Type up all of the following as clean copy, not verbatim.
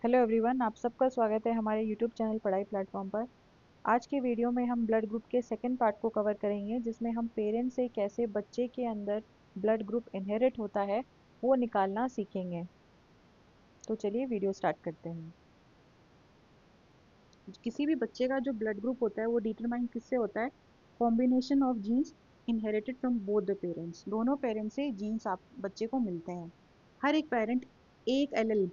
Hello everyone, आप सबका स्वागत है हमारे यूट्यूब चैनल पढ़ाई प्लेटफॉर्म पर। आज के वीडियो में हम ब्लड ग्रुप के सेकंड पार्ट को कवर करेंगे, जिसमें हम पेरेंट्स से कैसे बच्चे के अंदर ब्लड ग्रुप इनहेरिट होता है वो निकालना सीखेंगे। तो चलिए वीडियो स्टार्ट करते हैं। किसी भी बच्चे का जो ब्लड ग्रुप होता है वो डिटरमाइन किससे होता है? Combination of genes inherited from both the parents. दोनों पेरेंट्स से जीन्स आप बच्चे को मिलते हैं। हर एक पेरेंट एक एलएल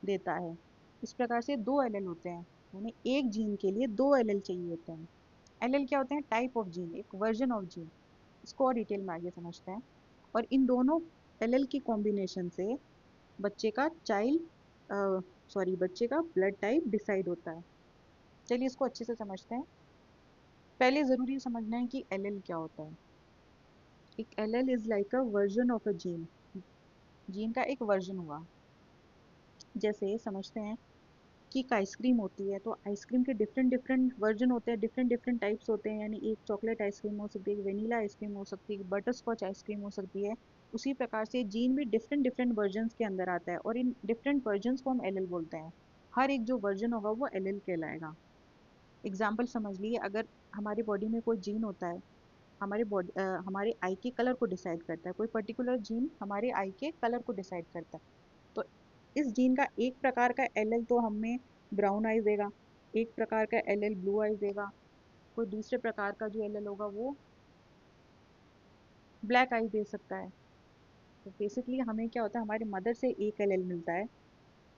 देता है। इस प्रकार से दो एलएल होते हैं, यानी एक जीन के लिए दो एलएल चाहिए होते हैं। एलएल क्या होते हैं? टाइप ऑफ जीन, एक वर्जन ऑफ जीन। इसको और डिटेल में आगे समझते हैं। और इन दोनों एलएल की कॉम्बिनेशन से बच्चे का बच्चे का ब्लड टाइप डिसाइड होता है। चलिए इसको अच्छे से समझते हैं। पहले ज़रूरी समझना है कि एलएल क्या होता है। एक LL is like a version of a gene. Gene का एक वर्जन हुआ। जैसे समझते हैं कि एक आइसक्रीम होती है, तो आइसक्रीम के डिफरेंट डिफरेंट वर्जन होते हैं, डिफरेंट डिफरेंट टाइप्स होते हैं। यानी एक चॉकलेट आइसक्रीम हो सकती है, एक वेनीला आइसक्रीम हो सकती है, एक बटर स्कॉच आइसक्रीम हो सकती है। उसी प्रकार से जीन भी डिफरेंट डिफरेंट वर्जन्स के अंदर आता है, और इन डिफरेंट वर्जन्स को हम एलएल बोलते हैं। हर एक जो वर्जन होगा वो एलएल कहलाएगा। एग्जाम्पल समझ लीजिए, अगर हमारी बॉडी में कोई जीन होता है, हमारे आई के कलर को डिसाइड करता है। कोई पर्टिकुलर जीन हमारे आई के कलर को डिसाइड करता है। तो इस जीन का एक प्रकार का एलएल तो हमें ब्राउन आइज देगा, एक प्रकार का एलएल ब्लू आइज देगा, कोई दूसरे प्रकार का जो एलएल होगा वो ब्लैक आइज दे सकता है। तो बेसिकली हमें क्या होता है, हमारे मदर से एक एलएल मिलता है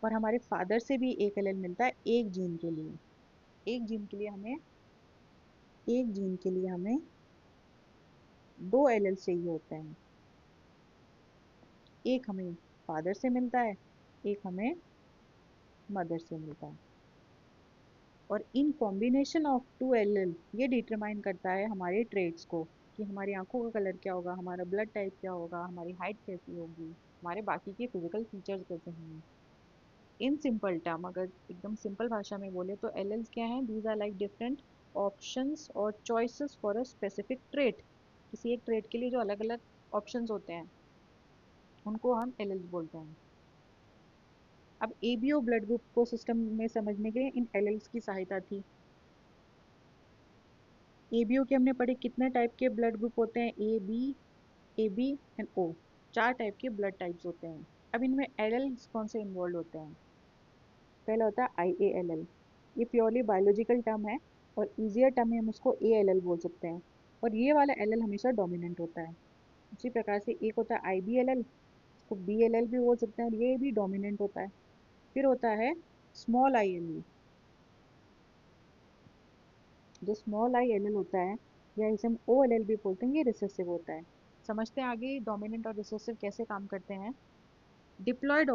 और हमारे फादर से भी एक एलएल मिलता है। एक जीन के लिए हमें एक जीन के लिए हमें दो एलएल चाहिए होते हैं। एक हमें फादर से मिलता है, एक हमें मदर से मिलता है। और इन कॉम्बिनेशन ऑफ टू एलएल ये डिटरमाइन करता है हमारे ट्रेड्स को, कि हमारी आंखों का कलर क्या होगा, हमारा ब्लड टाइप क्या होगा, हमारी हाइट कैसी होगी, हमारे बाकी के फिजिकल फीचर्स कैसे होंगे। इन सिंपल टर्म, अगर एकदम सिंपल भाषा में बोले तो एलएल्स क्या हैं? These are like different options और choices for a specific trait. किसी एक ट्रेट के लिए जो अलग अलग ऑप्शंस होते हैं उनको हम एलएल्स बोलते हैं। अब एबीओ ब्लड ग्रुप को सिस्टम में समझने के लिए इन एलएल्स की सहायता थी। एबीओ के हमने पढ़े कितने टाइप के ब्लड ग्रुप होते हैं? ए बी एंड ओ। चार टाइप के ब्लड टाइप्स होते हैं। अब इनमें एलएल्स कौन से इन्वॉल्व होते हैं? पहला होता है IALL। ये प्योरली बायोलॉजिकल टर्म है, और इजियर टर्म में हम उसको ALL बोल सकते हैं। और ये वाला एलएल हमेशा डोमिनेंट होता है। उसी प्रकार से एक होता है IBLL, इसको BLL भी बोल सकते हैं, और ये भी डोमिनेंट होता है। फिर होता है स्मॉल ILL। जो स्मॉल ILL होता है, या इसे हम OLL भी बोलते हैं, ये रिसेसिव होता है। समझते हैं आगे डोमिनेंट और रिसेसिव कैसे काम करते हैं। डिप्लॉयड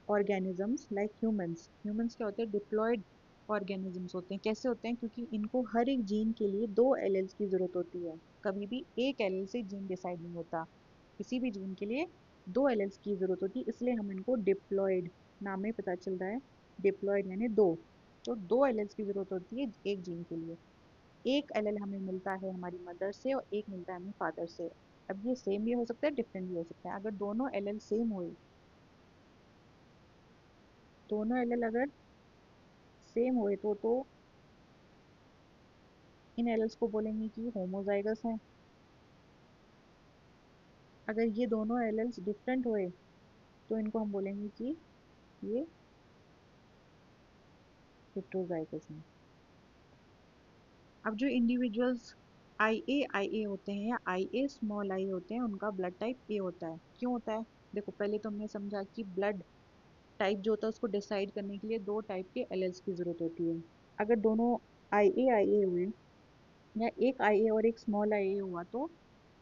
ऑर्गेनिजम्स लाइक ह्यूमंस क्या होते हैं? डिप्लॉयड ऑर्गेनिजम्स होते हैं। कैसे होते हैं? क्योंकि इनको हर एक जीन के लिए दो एलएल्स की जरूरत होती है। कभी भी एक एलएल से जीन डिसाइड नहीं होता। किसी भी जीन के लिए दो एलएल्स की जरूरत होती है, इसलिए हम इनको डिप्लॉयड, नाम में पता चल रहा है, डिप्लॉयड यानी दो। तो दो एलएल्स की जरूरत होती है एक जीन के लिए। एक एलएल हमें मिलता है हमारी मदर से और एक मिलता है हमें फादर से। अब ये सेम भी हो सकता है, डिफरेंट भी हो सकता है। अगर दोनों एलएल सेम हुए, दोनों एलएल अगर सेम हुए तो इन एलएल्स को बोलेंगे कि होमोजाइगस हैं। अगर ये दोनों एलएल्स डिफरेंट हुए तो इनको हम बोलेंगे कि ये हेट्रोजाइगस हैं। अब जो इंडिविजुअल्स IA होते हैं या IA स्मॉल आई होते हैं, उनका ब्लड टाइप ए होता है। क्यों होता है? देखो, पहले तो हमने समझा कि ब्लड टाइप जो होता है उसको डिसाइड करने के लिए दो टाइप के एलएल्स की जरूरत होती है। अगर दोनों IA हुए, या एक IA और एक स्मॉल IA हुआ, तो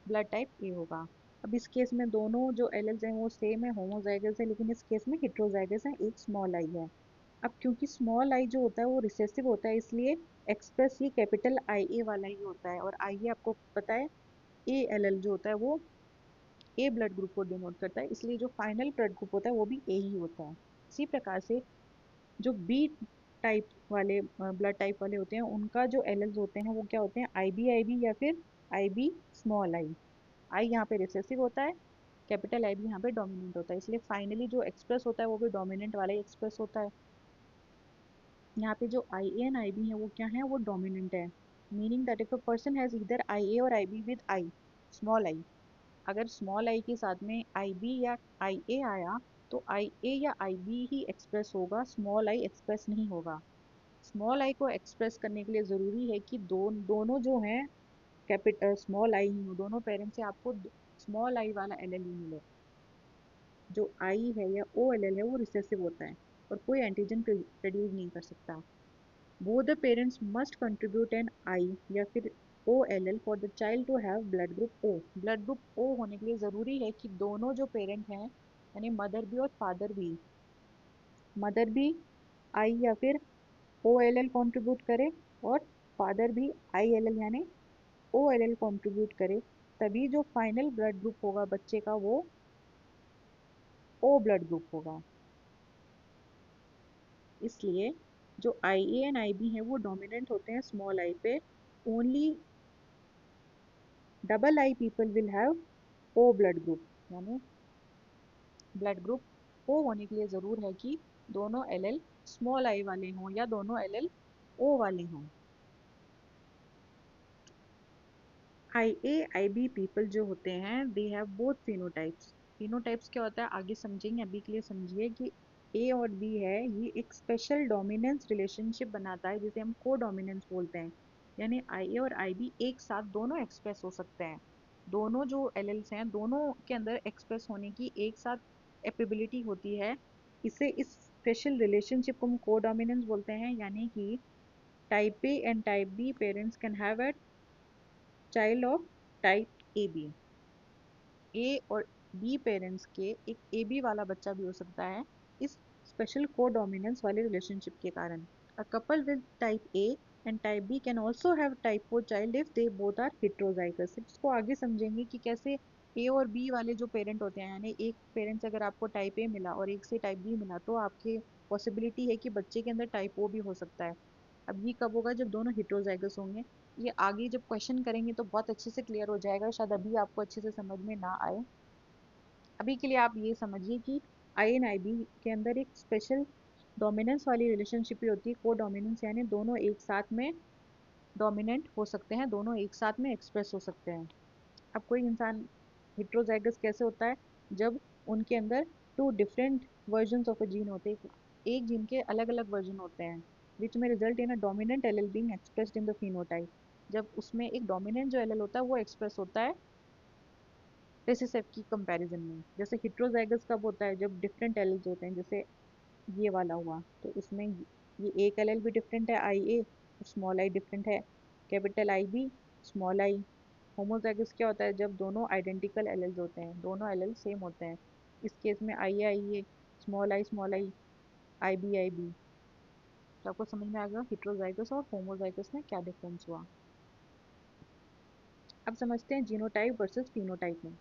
ब्लड टाइप ए होगा। अब इस केस में दोनों जो एलएल्स हैं वो सेम है, होमोजाइगस है, लेकिन इस केस में हेट्रोजाइगस है, एक स्मॉल आई है। अब क्योंकि स्मॉल आई जो होता है वो रिसेसिव होता है, इसलिए एक्सप्रेस ये कैपिटल IA वाला ही होता है। और IA आपको पता है ALL जो होता है वो ए ब्लड ग्रुप को डिनोट करता है, इसलिए जो फाइनल ब्लड ग्रुप होता है वो भी ए ही होता है। इसी प्रकार से जो बी टाइप वाले ब्लड टाइप वाले होते हैं, उनका जो एलएल्स होते हैं वो क्या होते हैं? IBIB या फिर IB स्मॉल आई। आई यहाँ पे रिसेसिव होता है, कैपिटल आई बी यहाँ पे डोमिनेंट होता है, इसलिए फाइनली जो एक्सप्रेस होता है वो भी डोमिनेंट वाला ही एक्सप्रेस होता है। यहाँ पे जो आई ए एंड आई बी है वो क्या है, वो डोमिनेंट है। Meaning that if a person has either I A और I B with I, small i, अगर स्मॉल आई के साथ में आई बी या आई ए आया तो आई ए या आई बी ही एक्सप्रेस होगा, स्मॉल आई एक्सप्रेस नहीं होगा। स्मॉल आई को एक्सप्रेस करने के लिए ज़रूरी है कि दोनों जो हैं कैपिटल स्मॉल आई ही हो, दोनों पेरेंट्स से आपको स्मॉल आई वाला एल एल ई मिले। जो आई है या ओ एल एल है वो रिसेसिव होता है और कोई एंटीजन प्रोड्यूस नहीं कर सकता। Both the parents must contribute an I या फिर O L L for the child to have blood group O. Blood group O होने के लिए ज़रूरी है कि दोनों जो पेरेंट हैं यानी मदर भी और फादर भी, मदर भी आई या फिर ओ एल एल कॉन्ट्रीब्यूट करे और फादर भी आई एल एल यानी ओ एल एल कॉन्ट्रीब्यूट करे, तभी जो फाइनल ब्लड ग्रुप होगा बच्चे का वो ओ ब्लड ग्रुप होगा। इसलिए जो आई ए एंड आई बी हैं वो डोमिनेंट होते हैं स्मॉल आई पे। Only double I people will have O blood group, यानी ब्लड ग्रुप ओ होने के लिए ज़रूर है कि दोनों एल एल स्मॉल आई वाले हों या दोनों एल एल ओ वाले हों। आई ए आई बी पीपल जो होते हैं they have both phenotypes. Phenotypes क्या होता है आगे समझेंगे, अभी के लिए समझिए कि ए और बी है ये एक स्पेशल डोमिनेंस रिलेशनशिप बनाता है जिसे हम को डोमिनेंस बोलते हैं। यानी आई ए और आई बी एक साथ दोनों एक्सप्रेस हो सकते हैं, दोनों जो एलेल्स हैं दोनों के अंदर एक्सप्रेस होने की एक साथ एपिबिलिटी होती है। इसे इस स्पेशल रिलेशनशिप को हम को डोमिनेंस बोलते हैं, यानी कि type A and type B parents can have a child of type A B. A और बी पेरेंट्स के एक ए बी वाला बच्चा भी हो सकता है इस स्पेशल को डोमिनेंस वाले रिलेशनशिप के कारण। A couple with type A and type B can also have type O child if they both are heterozygous. इसको आगे समझेंगे कि कैसे ए और बी वाले जो पेरेंट होते हैं, यानी एक पेरेंट्स अगर आपको टाइप ए मिला और एक से टाइप बी मिला तो आपके पॉसिबिलिटी है कि बच्चे के अंदर टाइप ओ भी हो सकता है। अब ये कब होगा, जब दोनों हेट्रोजाइगस होंगे। ये आगे जब क्वेश्चन करेंगे तो बहुत अच्छे से क्लियर हो जाएगा, शायद अभी आपको अच्छे से समझ में ना आए। अभी के लिए आप ये समझिए कि आई एन आई बी के अंदर एक स्पेशल डोमिनेंस वाली रिलेशनशिप ही होती है, को डोमिनेंस, यानी दोनों एक साथ में डोमिनेंट हो सकते हैं, दोनों एक साथ में एक्सप्रेस हो सकते हैं। अब कोई इंसान हेट्रोजाइगस कैसे होता है, जब उनके अंदर two different versions of a gene होते हैं, एक जीन के अलग अलग वर्जन होते हैं, विच में result in a dominant allele being expressed in the phenotype. जब उसमें एक डोमिनेंट जो एलेल होता है वो एक्सप्रेस होता है रिसेसिव की कंपैरिजन में। जैसे हेट्रोजाइगस कब होता है, जब डिफरेंट एलेल्स होते हैं, जैसे ये वाला हुआ तो इसमें ये एक एलेल भी डिफरेंट है I A, small I different है capital I B, small I. Homozygous क्या होता है, जब दोनों आइडेंटिकल एलेल्स होते हैं, दोनों एलेल सेम होते हैं, इस केस में I A I A, small i B i B. तो आपको समझ में आ गया हेट्रोजाइगस और होमोजाइगस में क्या डिफरेंस हुआ। अब समझते हैं जीनोटाइप वर्सेस फिनोटाइप में।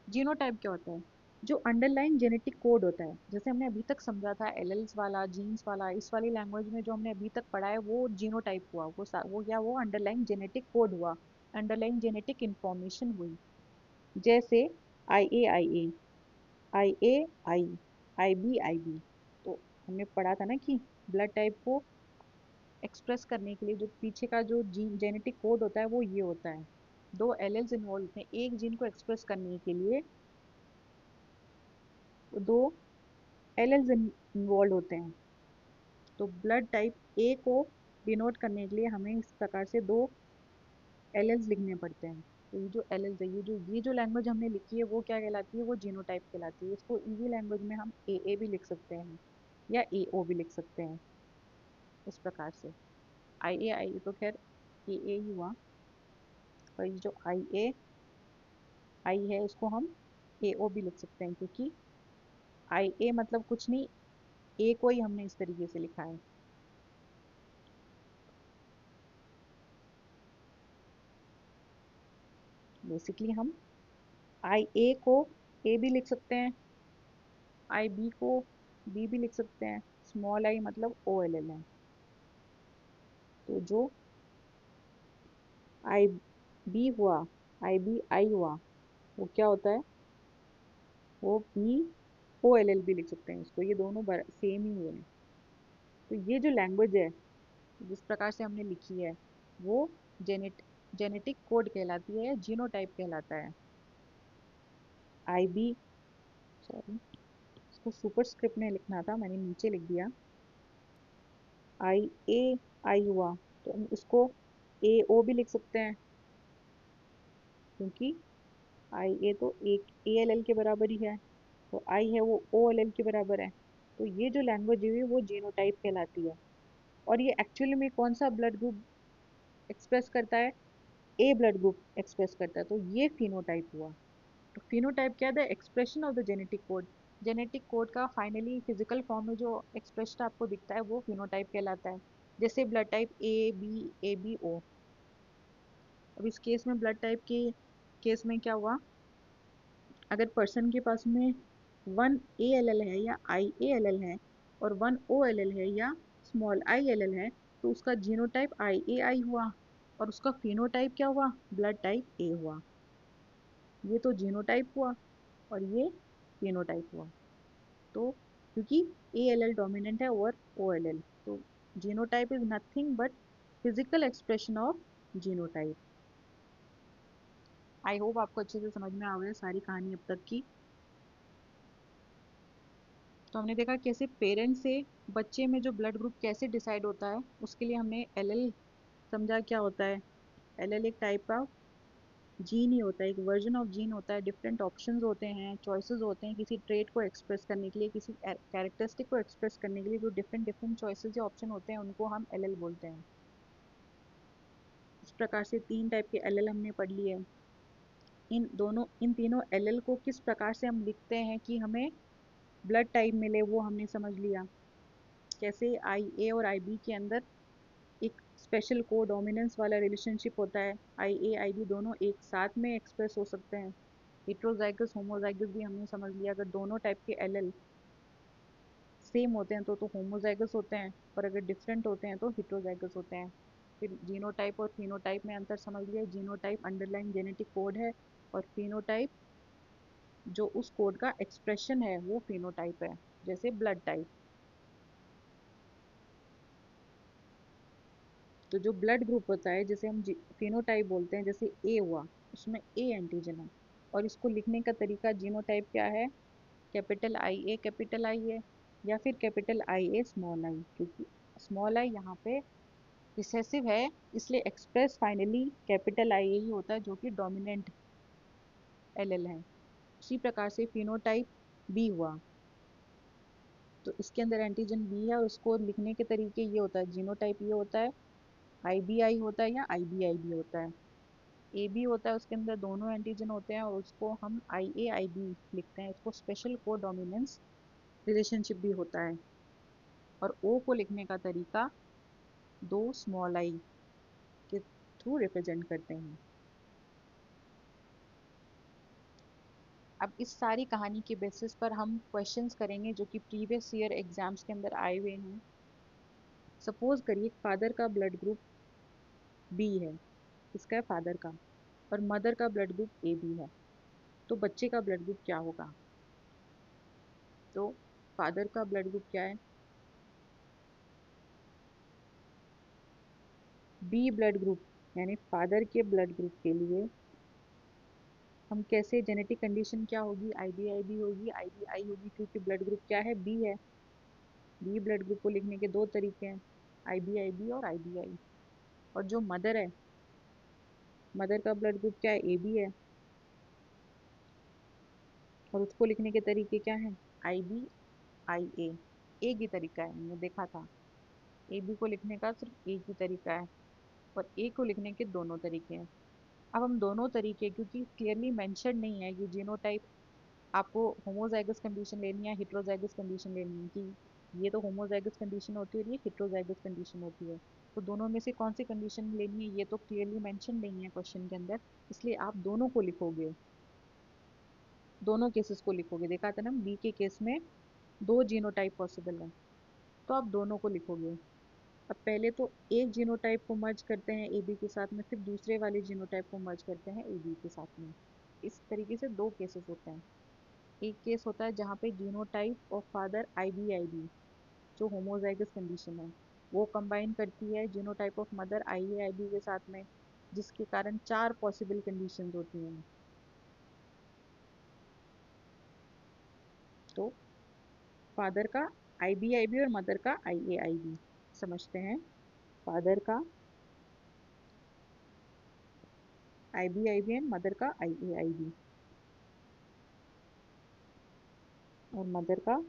जीनोटाइप क्या होता है, जो अंडरलाइन जेनेटिक कोड होता है, जैसे हमने अभी तक समझा था एलेल्स वाला जीन्स वाला, इस वाली लैंग्वेज में जो हमने अभी तक पढ़ा है वो जीनोटाइप हुआ। वो क्या, वो अंडरलाइन जेनेटिक कोड हुआ, अंडरलाइन जेनेटिक इंफॉर्मेशन हुई। जैसे आई A I A, I A I B i B. तो हमने पढ़ा था ना कि ब्लड टाइप को एक्सप्रेस करने के लिए जो पीछे का जो जीन जेनेटिक कोड होता है वो ये होता है। दो एलेल्स इन्वॉल्व होते हैं एक जीन को एक्सप्रेस करने के लिए, दो एलेल्स इन्वॉल्व होते हैं। तो ब्लड टाइप ए को डिनोट करने के लिए हमें इस प्रकार से दो एलेल्स लिखने पड़ते हैं। तो ये जो एलेल्स है, ये जो लैंग्वेज हमने लिखी है वो क्या कहलाती है, वो जीनोटाइप कहलाती है। इसको इजी लैंग्वेज में हम ए भी लिख सकते हैं या ए ओ भी लिख सकते हैं इस प्रकार से। आई ए तो खैर ए ही हुआ, और ये जो आई है इसको हम ए ओ भी लिख सकते हैं, क्योंकि आई ए मतलब कुछ नहीं, ए को ही हमने इस तरीके से लिखा है। बेसिकली हम आई ए को ए भी लिख सकते हैं, आई बी को बी भी लिख सकते हैं, स्मॉल आई मतलब ओ एल एल है। तो जो आई बी हुआ, आई बी आई हुआ, वो क्या होता है, वो POLL भी लिख सकते हैं इसको, ये दोनों सेम ही हुए हैं। तो ये जो लैंग्वेज है जिस प्रकार से हमने लिखी है वो जेनेटिक कोड कहलाती है या जीनोटाइप कहलाता है। IB, सॉरी इसको सुपरस्क्रिप्ट में लिखना था, मैंने नीचे लिख दिया। IA हुआ तो हम इसको AO भी लिख सकते हैं, क्योंकि IA तो एक ALL के बराबर ही है, तो I है वो OLL के बराबर है। तो ये जो लैंग्वेज हुई वो जीनोटाइप कहलाती है। और ये एक्चुअली में कौन सा ब्लड ग्रुप एक्सप्रेस करता है? A ब्लड ग्रुप एक्सप्रेस करता है, तो ये फिनोटाइप हुआ। तो फिनोटाइप क्या है? The expression of the genetic code. Genetic code का फाइनली फिजिकल फॉर्म में जो एक्सप्रेशन आपको दिखता है वो फिनोटाइप कहलाता है। जैसे ब्लड टाइप AB, अब इस केस में ब्लड टाइप के केस में क्या हुआ, अगर पर्सन के पास में 1 ALL है या IALL है और 1 OLL है या स्मॉल ILL है, तो उसका जीनोटाइप IAI हुआ और उसका फिनोटाइप क्या हुआ? ब्लड टाइप A हुआ। ये तो जीनोटाइप हुआ और ये फिनोटाइप हुआ। तो क्योंकि ALL डोमिनेंट है ओवर OLL, तो genotype is nothing but physical expression of genotype. I hope आपको अच्छे से समझ में आ गई सारी कहानी अब तक की। तो हमने देखा कैसे पेरेंट्स से बच्चे में जो ब्लड ग्रुप कैसे डिसाइड होता है, उसके लिए हमने LL समझा क्या होता है। LL एक टाइप का जीन ही होता है, एक वर्जन ऑफ जीन होता है। डिफरेंट ऑप्शंस होते हैं, चॉइसेस होते हैं किसी ट्रेट को एक्सप्रेस करने के लिए, किसी कैरेक्टरिस्टिक को एक्सप्रेस करने के लिए जो डिफरेंट डिफरेंट चॉइसेस या ऑप्शन होते हैं उनको हम LL बोलते हैं। इस प्रकार से 3 टाइप के LL हमने पढ़ लिए। इन तीनों LL को किस प्रकार से हम लिखते हैं कि हमें ब्लड टाइप मिले वो हमने समझ लिया। कैसे IA और IB के अंदर एक स्पेशल को डोमिनेंस वाला रिलेशनशिप होता है। IA IB दोनों एक साथ में एक्सप्रेस हो सकते हैं। हेट्रोजाइगस होमोजाइगस भी हमने समझ लिया, अगर दोनों टाइप के LL सेम होते हैं तो होमोजाइगस होते हैं, और अगर डिफरेंट होते हैं तो हेट्रोजाइगस होते हैं। फिर जीनोटाइप और फिनोटाइप में अंतर समझ लिया। जीनोटाइप अंडरलाइन जेनेटिक कोड है और फिनोटाइप जो उस कोड का एक्सप्रेशन है वो फिनोटाइप है, जैसे ब्लड टाइप। तो जो ब्लड ग्रुप होता है जैसे हम फिनोटाइप बोलते हैं, जैसे A हुआ, उसमें A एंटीजन है। और इसको लिखने का तरीका जीनोटाइप क्या है? कैपिटल IA कैपिटल आई है या फिर कैपिटल IA स्मॉल आई, क्योंकि स्मॉल आई यहाँ पे रिसेसिव है, इसलिए एक्सप्रेस फाइनली कैपिटल आई ही होता है जो कि डोमिनेंट LL है। उसी प्रकार से फिनोटाइप B हुआ, तो इसके अंदर एंटीजन B है और उसको लिखने के तरीके ये होता है। जीनोटाइप ये होता है, IBI होता है या IBIB होता है। AB होता है, उसके अंदर दोनों एंटीजन होते हैं और उसको हम IAIB लिखते हैं। इसको स्पेशल को डोमिनेंस रिलेशनशिप भी होता है। और O को लिखने का तरीका 2 स्मॉल I के थ्रू रिप्रेजेंट करते हैं। अब इस सारी कहानी के बेसिस पर हम क्वेश्चंस करेंगे जो कि प्रीवियस ईयर एग्जाम्स के अंदर आए हुए हैं। सपोज करिए फादर का ब्लड ग्रुप B है, इसका है फादर का, और मदर का ब्लड ग्रुप AB है, तो बच्चे का ब्लड ग्रुप क्या होगा? तो फादर का ब्लड ग्रुप क्या है? B ब्लड ग्रुप, यानी फादर के ब्लड ग्रुप के लिए हम कैसे, जेनेटिक कंडीशन क्या होगी? IBIB होगी, IBI होगी, क्योंकि ब्लड ग्रुप क्या है? B है। B ब्लड ग्रुप को लिखने के 2 तरीके हैं, IBIB और IBI। और जो मदर है, मदर का ब्लड ग्रुप क्या है? AB है, और उसको लिखने के तरीके क्या हैं? IBIA। एक ही तरीका है, हमने देखा था। AB को लिखने का सिर्फ एक ही तरीका है और A को लिखने के दोनों तरीके हैं। अब हम दोनों तरीके, क्योंकि क्लियरली मेंशन नहीं है कि जीनोटाइप आपको होमोजाइगस कंडीशन लेनी है, हेट्रोजाइगस कंडीशन लेनी है, कि ये तो होमोजाइगस कंडीशन होती है और ये हेट्रोजाइगस कंडीशन होती है, तो दोनों में से कौन सी कंडीशन लेनी है ये तो क्लियरली मेंशन नहीं है क्वेश्चन के अंदर। इसलिए आप दोनों को लिखोगे, दोनों केसेस को लिखोगे। देखा था ना, बी के केस में 2 जीनोटाइप पॉसिबल है, तो आप दोनों को लिखोगे। अब पहले तो एक जीनोटाइप को मर्ज करते हैं AB के साथ में, फिर दूसरे वाले जीनोटाइप को मर्ज करते हैं AB के साथ में। इस तरीके से 2 केसेस होते हैं। एक केस होता है जहाँ पे जीनोटाइप ऑफ फादर IBIB, जो होमोजाइगस कंडीशन है, वो कंबाइन करती है जीनोटाइप ऑफ मदर IAIB के साथ में, जिसके कारण 4 पॉसिबल कंडीशंस होती हैं। तो फादर का IBIB और मदर का IAIB समझते हैं। फादर का IBIB एंड मदर का IAIB, और मदर का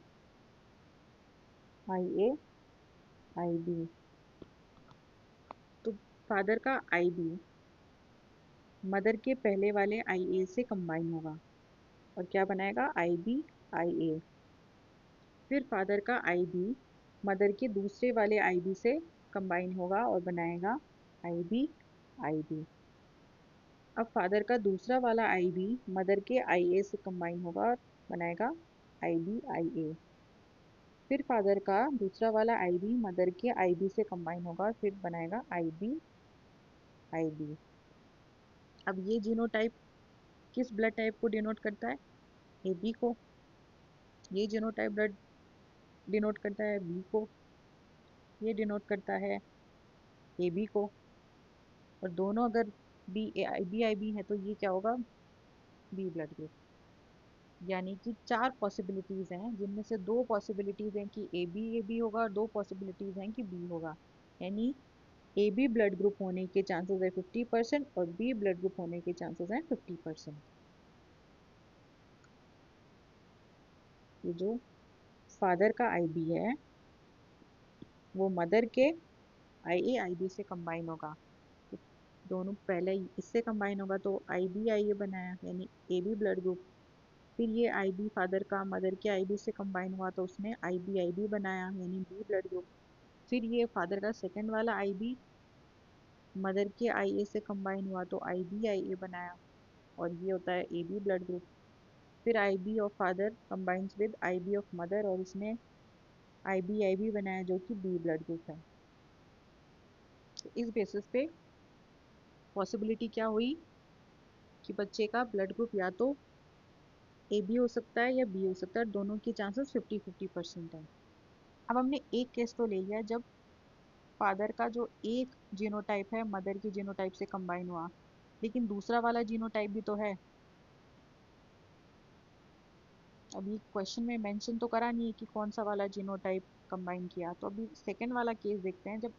IAIB। तो फादर का IB मदर के पहले वाले IA से कंबाइन होगा और क्या बनाएगा, IBIA। फिर फादर का IB मदर के दूसरे वाले IB से कंबाइन होगा और बनाएगा IBIB। अब फादर का दूसरा वाला IB मदर के IA से कंबाइन होगा और बनाएगा IBIA। फिर फादर का दूसरा वाला IB मदर के IB से कंबाइन होगा और फिर बनाएगा IBIB। अब ये जीनोटाइप किस ब्लड टाइप को डिनोट करता है, AB को। ये जीनोटाइप ब्लड डिनोट करता है B को। ये डिनोट करता है AB को। और दोनों अगर BIB है तो ये क्या होगा, B ब्लड ग्रुप। यानी कि 4 पॉसिबिलिटीज हैं, जिनमें से 2 पॉसिबिलिटीज हैं कि AB होगा और 2 पॉसिबिलिटीज हैं कि B होगा। यानी AB ब्लड ग्रुप होने के चांसेस है 50% और B ब्लड ग्रुप होने के चांसेस हैं 50%। ये जो फादर का IB है वो मदर के IAIB से कंबाइन होगा। तो दोनों पहले इससे कंबाइन होगा तो IBIA बनाया, यानी AB ब्लड ग्रुप। फिर ये IB फादर का मदर के IB से कंबाइन हुआ तो उसने IBIB बनाया, यानी B ब्लड ग्रुप। फिर ये फादर का सेकंड वाला IB मदर के IA से कंबाइन हुआ तो IBIA बनाया, और ये होता है AB ब्लड ग्रुप। फिर IB of father combines with IB of mother और इसने IBIB बनाया, जो कि B ब्लड ग्रुप है। तो इस बेसिस पे पॉसिबिलिटी क्या हुई कि बच्चे का ब्लड ग्रुप या तो AB हो सकता है या B हो सकता है, दोनों के चांसेस 50-50% है। अब हमने एक केस तो ले लिया जब फादर का जो एक जीनोटाइप है मदर की जीनोटाइप से कंबाइन हुआ, लेकिन दूसरा वाला जीनोटाइप भी तो है। अभी क्वेश्चन में मेंशन तो करा नहीं है कि कौन सा वाला जीनोटाइप कंबाइन किया। तो अभी सेकंड वाला केस देखते हैं, जब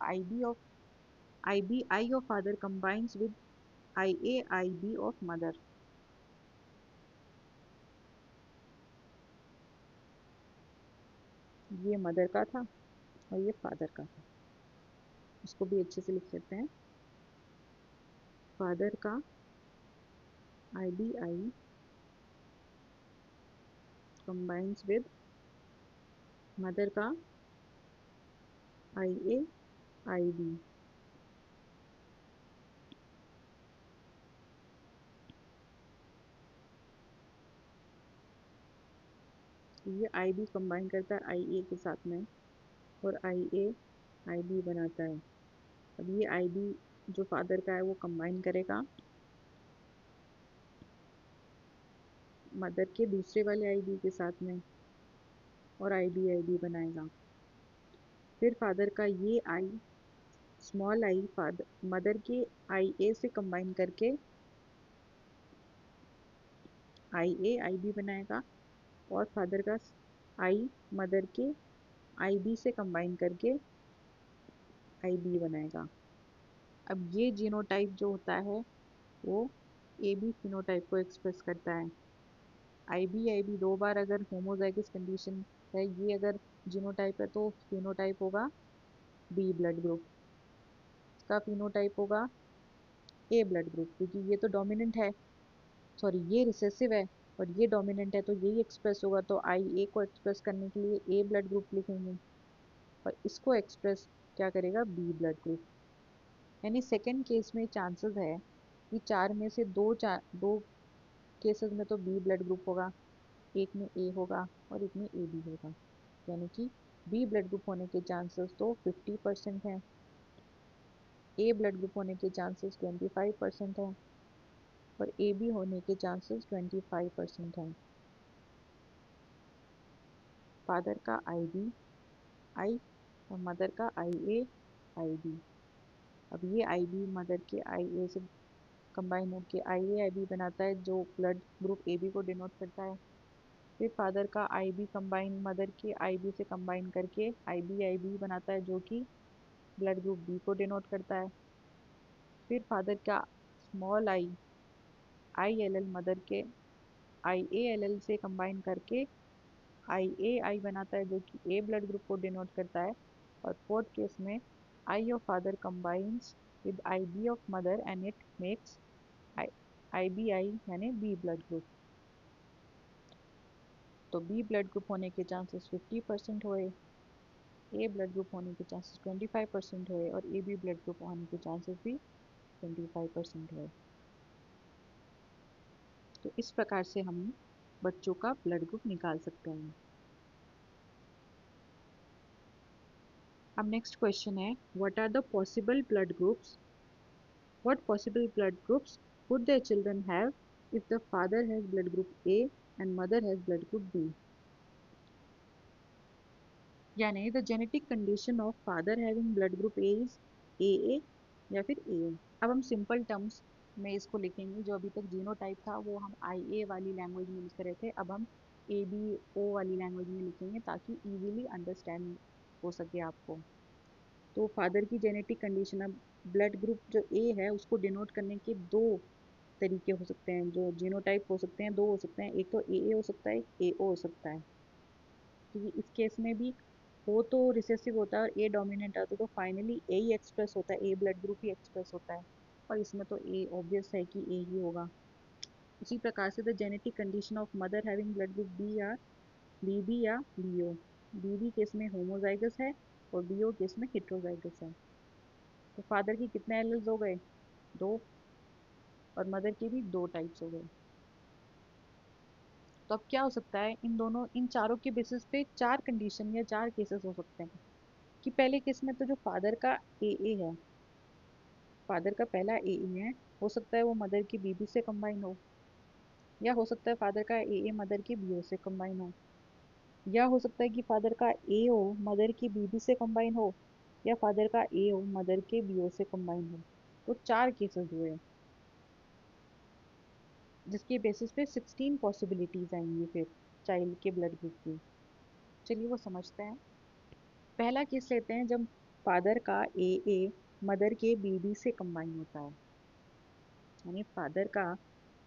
IBI of father combines with IAIB of mother. ये मदर का था और ये फादर का था। इसको भी अच्छे से लिख लेते हैं। फादर का IBI कंबाइंस विद मदर का IAIB। ये IB कंबाइन करता है IA के साथ में और IAIB बनाता है। अब ये IB जो फादर का है वो कंबाइन करेगा मदर के दूसरे वाले IB के साथ में और IBIB बनाएगा। फिर फादर का ये स्मॉल आई फादर मदर के IA से कंबाइन करके IAIB बनाएगा, और फादर का I मदर के IB से कंबाइन करके IB बनाएगा। अब ये जीनोटाइप जो होता है वो AB फिनोटाइप को एक्सप्रेस करता है। IBIB 2 बार अगर होमोजाइगस कंडीशन है, ये अगर जीनोटाइप है तो फिनोटाइप होगा B ब्लड ग्रुप का, फिनोटाइप होगा A ब्लड ग्रुप, क्योंकि ये तो डोमिनेंट है, सॉरी ये रिसेसिव है और ये डोमिनेंट है, तो यही एक्सप्रेस होगा। तो IA को एक्सप्रेस करने के लिए A ब्लड ग्रुप लिखेंगे और इसको एक्सप्रेस क्या करेगा, B ब्लड ग्रुप। यानी सेकेंड केस में चांसेस है कि 4 में से दो केसेस में तो B ब्लड ग्रुप होगा, एक में A होगा और एक में AB होगा। यानी कि B ब्लड ग्रुप होने के चांसेस तो 50% हैं, A ब्लड ग्रुप होने के चांसेस 25% हैं और AB होने के चांसेस 25% हैं। फादर का आई बी आई और मदर का आई ए आई बी। अब ये आई बी मदर के आई ए से कंबाइन होकर आई ए आई बी बनाता है जो ब्लड ग्रुप ए बी को डिनोट करता है। फिर फादर का आई बी कंबाइन मदर के आई बी से कंबाइन करके आई बी बनाता है जो कि ब्लड ग्रुप बी को डिनोट करता है। फिर फादर का small i i L L mother के आई ए एल एल से कंबाइन करके आई ए आई बनाता है जो कि ए ब्लड ग्रुप को डिनोट करता है। और फोर्थ केस में I of father combines with I B of mother and it makes I B I यानी बी ब्लड ग्रुप। तो बी ब्लड ग्रुप होने के चांसेस 50% हुए, ए ब्लड ग्रुप होने के चांसेस 25% हुए और ए बी ब्लड ग्रुप होने के चांसेस भी 25% हुए। तो इस प्रकार से हम बच्चों का ब्लड ग्रुप निकाल सकते हैं। अब नेक्स्ट क्वेश्चन है, what are the possible blood groups, what possible blood groups could their children have if the father has blood group A and mother has blood group B? यानी the genetic condition of father having blood group A is a या फिर ए। अब हम simple terms में इसको लिखेंगे। जो अभी तक जीनोटाइप था वो हम आई ए वाली लैंग्वेज में लिख रहे थे, अब हम ए बी ओ वाली लैंग्वेज में लिखेंगे ताकि इजीली अंडरस्टैंड हो सके आपको। तो फादर की जेनेटिक कंडीशन, अब ब्लड ग्रुप जो ए है उसको डिनोट करने के दो तरीके हो सकते हैं, जो जीनोटाइप हो सकते हैं, दो हो सकते हैं। एक तो ए हो सकता है, एक ए ओ हो सकता है। क्योंकि इस केस में भी ओ तो रिसेसिव होता है और ए डोमिनेंट आता है, तो फाइनली ए ही एक्सप्रेस होता है, ए ब्लड ग्रुप ही एक्सप्रेस होता है। और इसमें तो ए ऑब्वियस है कि ए ही होगा। उसी प्रकार से the genetic condition of mother having blood group B या बी बी या B O, B B case में होमोजाइगस है और बी ओ केस में हेट्रोजाइगस है। तो फादर की कितने एलेल्स हो गए? दो। और मदर के भी दो टाइप्स हो गए। तो अब क्या हो सकता है, इन दोनों इन चारों के बेसिस पे चार कंडीशन या चार केसेस हो सकते हैं। कि पहले केस में तो जो फादर का ए है, फादर का पहला ए है, हो सकता है वो मदर की बीबी से कंबाइन हो, या हो सकता है फादर का ए मदर की बीओ से कंबाइन हो, या हो सकता है कि फादर का ए ओ मदर की बीबी से कंबाइन हो, या फादर का ए ओ मदर के बीओ से कंबाइन हो। तो चार केसेस हुए जिसके बेसिस पे 16 पॉसिबिलिटीज आएंगी फिर चाइल्ड के ब्लड ग्रुप की। चलिए वो समझते हैं। पहला केस लेते हैं जब फादर का ए मदर के बीबी से कंबाइन होता है, यानी फादर का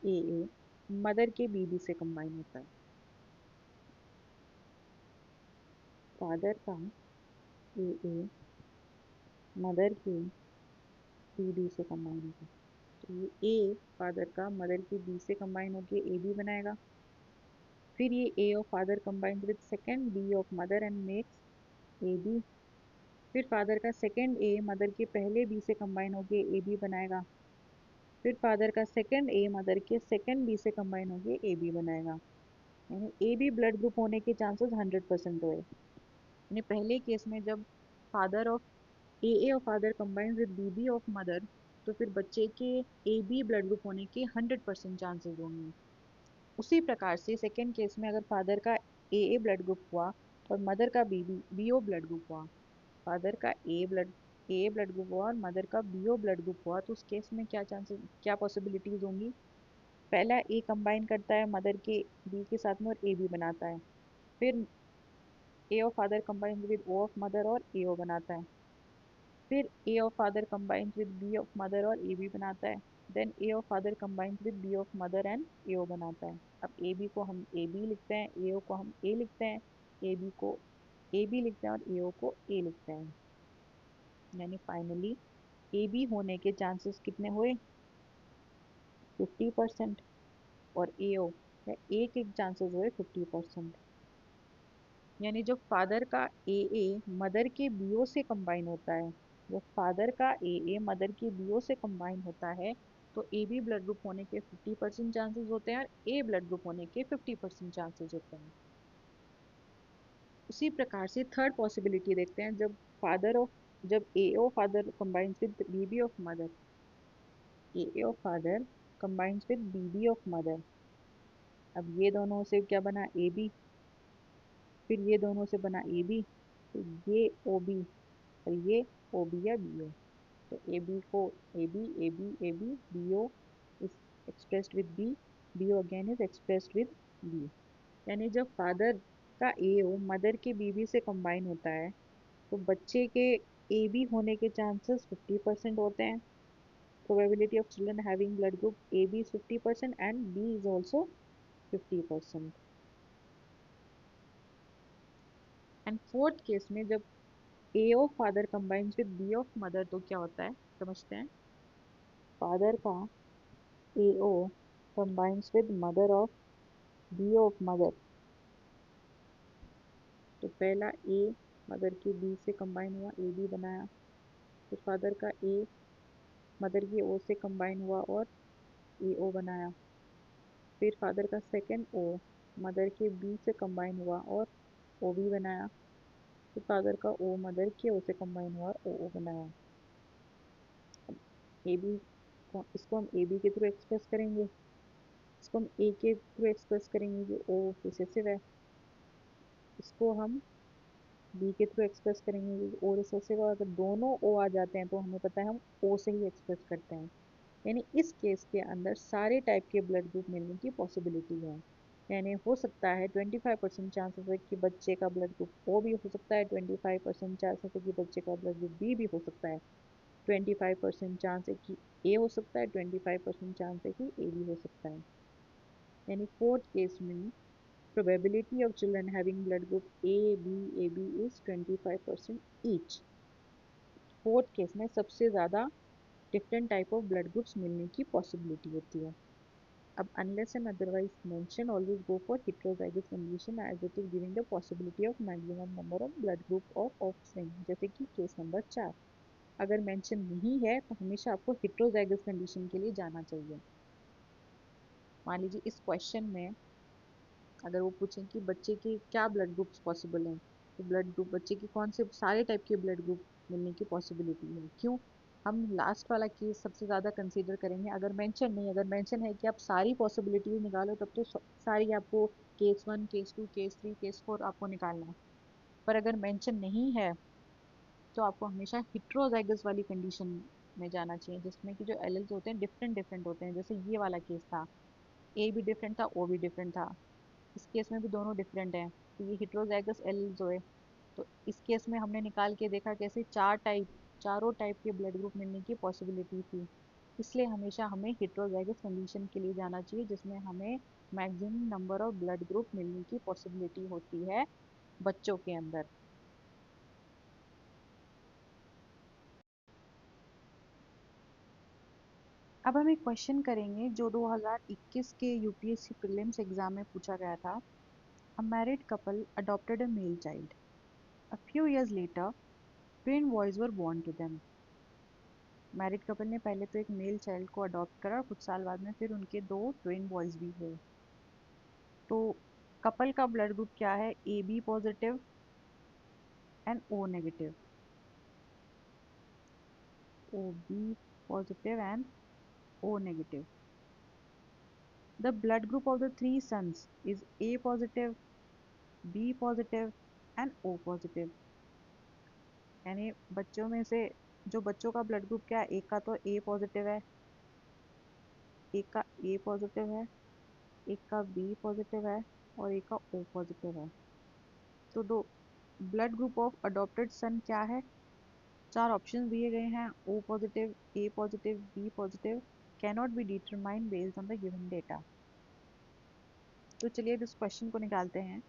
ए मदर के बीबी से कंबाइन होता है। फादर का ए मदर के बीबी से कंबाइन होता है। तो ये ए फादर का मदर की बी से कंबाइन होकर ए बी बनाएगा। फिर ये A of father combined with second B of mother and makes A B. फिर फादर का सेकेंड ए मदर के पहले बी से कंबाइन होकर ए बी बनाएगा। फिर फादर का सेकेंड ए मदर के सेकेंड बी से कंबाइन होकर ए बी बनाएगा। यानी ए बी ब्लड ग्रुप होने के चांसेस 100% हुए। यानी पहले केस में जब father of A of father combines with B B of mother, तो फिर बच्चे के ए बी ब्लड ग्रुप होने के 100% चांसेस होंगे। उसी प्रकार से सेकेंड केस में अगर फादर का ए ब्लड ग्रुप हुआ और मदर का B B B O blood group हुआ, फादर का ए ब्लड ग्रुप हुआ और मदर का बीओ ब्लड ग्रुप हुआ, तो उस केस में क्या चांसेस, क्या पॉसिबिलिटीज होंगी? पहला ए कंबाइन करता है मदर के बी के साथ में और ए बी बनाता है। फिर A of father combines with O of mother और ए ओ बनाता है। फिर A of father combines with B of mother और ए बी बनाता है। Then A of father combines with B of mother and A O बनाता है। अब ए बी को हम ए बी लिखते हैं, ए ओ को हम ए लिखते हैं, ए बी को ए बी लिखते हैं और ए ओ को ए लिखते हैं। यानी फाइनली ए बी होने के चांसेस कितने हुए? 50%। और ए ओ या ए के चांसेस हुए 50%। यानी जब फादर का ए मदर के बीओ से कंबाइन होता है, जब फादर का ए मदर के बीओ से कंबाइन होता है, तो ए बी ब्लड ग्रुप होने के 50% चांसेस होते हैं और ए ब्लड ग्रुप होने के 50% चांसेस होते हैं। उसी प्रकार से थर्ड पॉसिबिलिटी देखते हैं, जब A O father combines with B B of mother, A of father combines with B B of mother. अब ये दोनों से क्या बना? A B. फिर ये दोनों से बना ए बी, तो ये ओ बी और ये ओ बी या बी ओ। तो ए बी को A B A B A B B O is expressed with B, B O again is expressed with B. यानी जब फादर का ए ओ मदर के बीबी से कंबाइन होता है तो बच्चे के ए बी होने के चांसेस 50% होते हैं। Probability of children having blood group AB is 50% and B is also 50%. And fourth case में जब A of father combines with B of mother तो क्या होता है समझते हैं। फादर का A O combines with mother of B of mother, तो पहला ए मदर के बी से कंबाइन हुआ ए बी बनाया, फिर फादर का ए मदर की ओ से कंबाइन हुआ और ए ओ बनाया, फिर फादर का सेकेंड ओ मदर के बी से कंबाइन हुआ और ओ बी बनाया, फिर फादर का ओ मदर के ओ से कंबाइन हुआ और ओ बनाया। ए बी को इसको हम ए बी के थ्रू एक्सप्रेस करेंगे, इसको हम ए के थ्रू एक्सप्रेस करेंगे कि ओ रिसेसिव है, इसको हम बी के थ्रू एक्सप्रेस करेंगे कि ओ रिसेसिव है। अगर दोनों ओ आ जाते हैं तो हमें पता है हम ओ से ही एक्सप्रेस करते हैं। यानी इस केस के अंदर सारे टाइप के ब्लड ग्रुप मिलने की पॉसिबिलिटी है। यानी हो सकता है 25% चांसेस है कि बच्चे का ब्लड ग्रुप ओ भी हो सकता है, 25% चांसेस है कि बच्चे का ब्लड ग्रुप बी भी हो सकता है, 25% चांस है कि ए हो सकता है, 25% चांस है कि ए भी हो सकता है। यानी फोर्थ केस में probability of children having blood group A, B, AB is 25% each। Fourth case में सबसे ज़्यादा different type of blood groups मिलने की पॉसिबिलिटी होती है। अब unless and otherwise mention always go for heterozygous condition as it is giving the possibility of maximum number of blood group of offspring, जैसे कि केस नंबर 4। अगर mention नहीं है तो हमेशा आपको heterozygous कंडीशन के लिए जाना चाहिए। मान लीजिए इस क्वेश्चन में अगर वो पूछें कि बच्चे के क्या ब्लड ग्रुप्स पॉसिबल हैं, तो ब्लड ग्रुप बच्चे के कौन से सारे टाइप के ब्लड ग्रुप मिलने की पॉसिबिलिटी है। क्यों हम लास्ट वाला केस सबसे ज़्यादा कंसीडर करेंगे। अगर मेंशन नहीं, अगर मेंशन है कि आप सारी पॉसिबिलिटीज निकालो तब तो सारी आपको केस 1 केस 2 केस 3 केस 4 आपको निकालना है। पर अगर मेंशन नहीं है तो आपको हमेशा हिट्रोजाइगस वाली कंडीशन में जाना चाहिए, जिसमें कि जो एलेल्स होते हैं डिफरेंट डिफरेंट होते हैं। जैसे ये वाला केस था, ए भी डिफरेंट था ओ भी डिफरेंट था, इस केस में भी दोनों डिफरेंट हैं, तो ये हिट्रोजाइगस एलील्स हुए। तो इस केस में हमने निकाल के देखा कैसे चारों टाइप के ब्लड ग्रुप मिलने की पॉसिबिलिटी थी। इसलिए हमेशा हमें हिट्रोजाइगस कंडीशन के लिए जाना चाहिए जिसमें हमें maximum number of blood group मिलने की पॉसिबिलिटी होती है बच्चों के अंदर। अब हम एक क्वेश्चन करेंगे जो 2021 के यूपीएससी प्रीलिम्स एग्जाम में पूछा गया था। A married couple adopted a male child. A few years later, twin boys were born to them. Married couple ने पहले तो एक मेल चाइल्ड को अडॉप्ट करा और कुछ साल बाद में फिर उनके दो ट्विन बॉयज भी हुए। तो कपल का ब्लड ग्रुप क्या है, A B positive and O negative. O B positive and O negative. The blood group of the three sons is A positive, B positive and O positive. यानी बच्चों में से जो बच्चों का ब्लड ग्रुप क्या है, एक का तो ए पॉजिटिव है, एक का ए पॉजिटिव है, एक का बी पॉजिटिव है और एक का ओ पॉजिटिव है। तो दो blood group of adopted son क्या है, चार ऑप्शन दिए गए हैं, O positive, A positive, B positive, cannot be determined based on the given data. तो चलिए इस क्वेश्चन को निकालते हैं।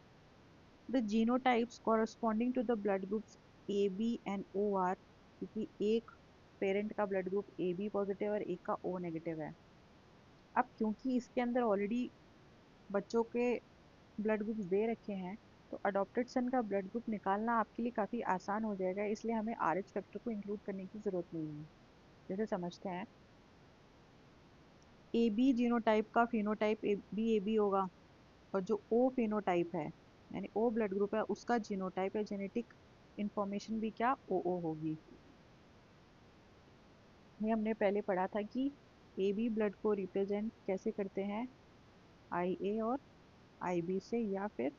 The genotypes corresponding to the blood groups A B and O are, क्योंकि एक पेरेंट का blood group A B positive और एक का ओ नेगेटिव है। अब क्योंकि इसके अंदर ऑलरेडी बच्चों के ब्लड ग्रुप्स दे रखे हैं तो अडॉप्टेड सन का ब्लड ग्रुप निकालना आपके लिए काफ़ी आसान हो जाएगा, इसलिए हमें आर एच फैक्टर को इंक्लूड करने की ज़रूरत नहीं है। जैसे समझते हैं, ए बी जीनोटाइप का फिनोटाइप ए बी होगा और जो ओ फिनोटाइप है यानी ओ ब्लड ग्रुप है उसका जीनोटाइप या जेनेटिक इंफॉर्मेशन भी क्या ओ होगी। ये हमने पहले पढ़ा था कि ए बी ब्लड को रिप्रेजेंट कैसे करते हैं, आई ए और आई बी से या फिर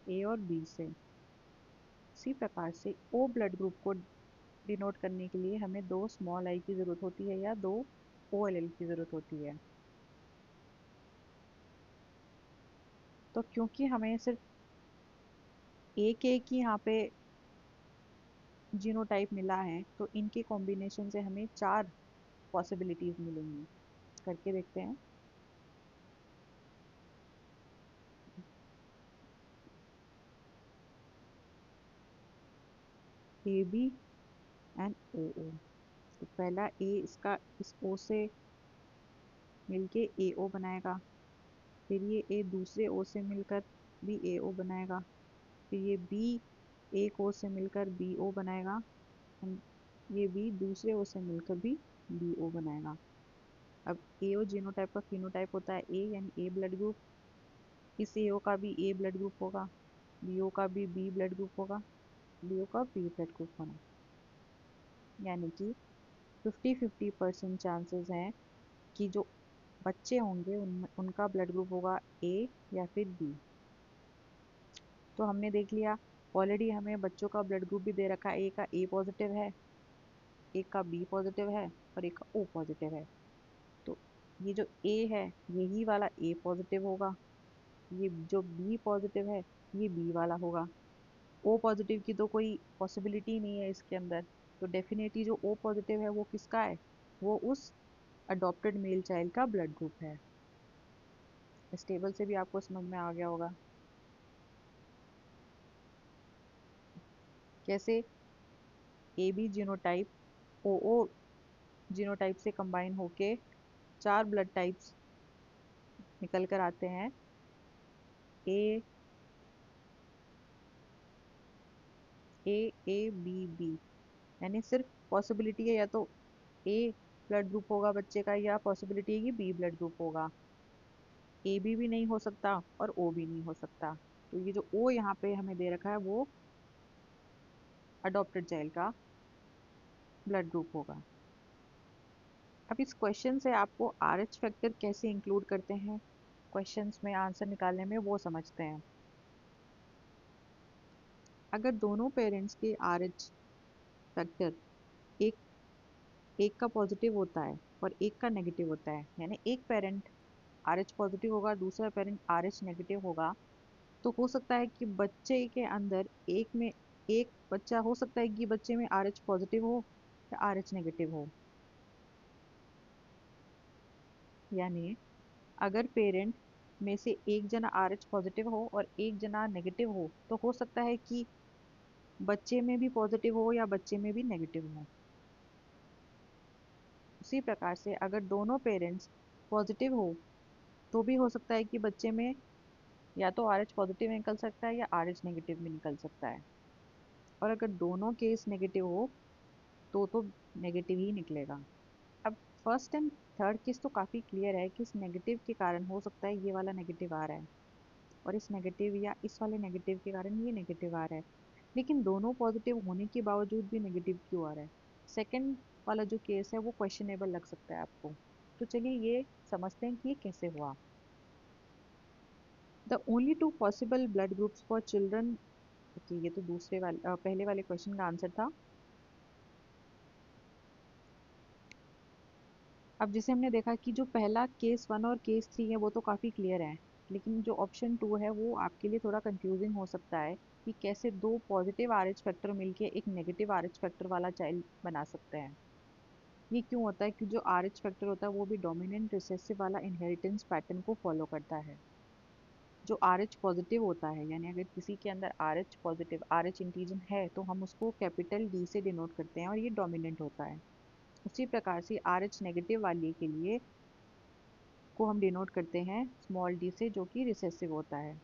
ए और बी से। इसी प्रकार से ओ ब्लड ग्रुप को डिनोट करने के लिए हमें दो स्मॉल आई की ज़रूरत होती है या दो ओ एल एल की ज़रूरत होती है। तो क्योंकि हमें सिर्फ एक ही यहाँ पे जीनोटाइप मिला है, तो इनके कॉम्बिनेशन से हमें चार पॉसिबिलिटीज मिलेंगी। करके देखते हैं। ए बी एंड ओ ओ। तो पहला ए इसका इस ओ से मिलके ए ओ बनाएगा, फिर ये ए दूसरे ओ से मिलकर भी ए ओ बनाएगा, फिर ये बी एक ओ से मिलकर बी ओ बनाएगा, ये बी दूसरे ओ से मिलकर भी बी ओ बनाएगा। अब ए ओ जीनोटाइप का फिनोटाइप होता है ए, यानी ए ब्लड ग्रुप। इस ए ओ का भी ए ब्लड ग्रुप होगा, बी ओ का भी बी ब्लड ग्रुप होगा, बी ओ का बी ब्लड ग्रुप होना। यानी कि 50-50% चांसेस हैं कि जो बच्चे होंगे उनका ब्लड ग्रुप होगा ए या फिर बी। तो हमने देख लिया, ऑलरेडी हमें बच्चों का ब्लड ग्रुप भी दे रखा है, ए का ए पॉजिटिव है, एक का बी पॉजिटिव है और एक का ओ पॉजिटिव है। तो ये जो ए है यही वाला ए पॉजिटिव होगा, ये जो बी पॉजिटिव है ये बी वाला होगा। ओ पॉजिटिव की तो कोई पॉसिबिलिटी नहीं है इसके अंदर। तो डेफिनेटली जो ओ पॉजिटिव है वो किसका है, वो उस अडॉप्टेड मेल चाइल्ड का ब्लड ग्रुप है। इस टेबल से भी आपको समझ में आ गया होगा कैसे A B genotype O O genotype से कंबाइन होके चार ब्लड टाइप्स निकल कर आते हैं। ए ए ए बी बी, यानी सिर्फ पॉसिबिलिटी है या तो ए ब्लड ग्रुप होगा बच्चे का, या पॉसिबिलिटी है कि बी ब्लड ग्रुप होगा। ए बी भी नहीं हो सकता और ओ भी नहीं हो सकता। तो ये जो ओ यहाँ पे हमें दे रखा है वो अडॉप्टेड चाइल्ड का ब्लड ग्रुप होगा। अब इस क्वेश्चन से आपको आर एच फैक्टर कैसे इंक्लूड करते हैं क्वेश्चंस में आंसर निकालने में, वो समझते हैं। अगर दोनों पेरेंट्स के आर एच फैक्टर एक एक का पॉजिटिव होता है और एक का नेगेटिव होता है, यानी एक पेरेंट आर एच पॉजिटिव होगा, दूसरा पेरेंट आर एच नेगेटिव होगा, तो हो सकता है कि बच्चे के अंदर एक बच्चा हो सकता है कि बच्चे में आर एच पॉजिटिव हो या आर एच नेगेटिव हो। यानी अगर पेरेंट में से एक जना आर एच पॉजिटिव हो और एक जना नेगेटिव हो, तो हो सकता है कि बच्चे में भी पॉजिटिव हो या बच्चे में भी नेगेटिव हो। उसी प्रकार से अगर दोनों पेरेंट्स पॉजिटिव हो, तो भी हो सकता है कि बच्चे में या तो आर एच पॉजिटिव निकल सकता है या आर एच नेगेटिव भी निकल सकता है। और अगर दोनों केस नेगेटिव हो तो नेगेटिव ही निकलेगा। अब फर्स्ट एंड थर्ड केस तो काफ़ी क्लियर है कि इस नेगेटिव के कारण हो सकता है ये वाला नेगेटिव आ रहा है, और इस नेगेटिव या इस वाले नेगेटिव के कारण ये नेगेटिव आ रहा है। लेकिन दोनों पॉजिटिव होने के बावजूद भी नेगेटिव क्यों आ रहा है? सेकंड वाला जो केस है वो क्वेश्चनेबल लग सकता है आपको। तो चलिए ये समझते हैं कि ये कैसे हुआ। The only two possible blood groups for children. Okay, ये तो पहले वाले क्वेश्चन का आंसर था। अब जैसे हमने देखा कि जो पहला केस वन और केस थ्री है वो तो काफ़ी क्लियर है, लेकिन जो ऑप्शन टू है वो आपके लिए थोड़ा कंफ्यूजिंग हो सकता है कि कैसे दो पॉजिटिव आर एच फैक्टर मिलके एक नेगेटिव आर एच फैक्टर वाला चाइल्ड बना सकते हैं। ये क्यों होता है कि जो आर एच फैक्टर होता है वो भी डोमिनेंट रिसेसिव वाला इनहेरिटेंस पैटर्न को फॉलो करता है। जो आर एच पॉजिटिव होता है, यानी अगर किसी के अंदर R H positive R H antigen है तो हम उसको कैपिटल डी से डिनोट करते हैं और ये डोमिनेंट होता है। उसी प्रकार से आर एच नेगेटिव वाले के लिए को हम डिनोट करते हैं स्मॉल डी से, जो कि रिसेसिव होता है।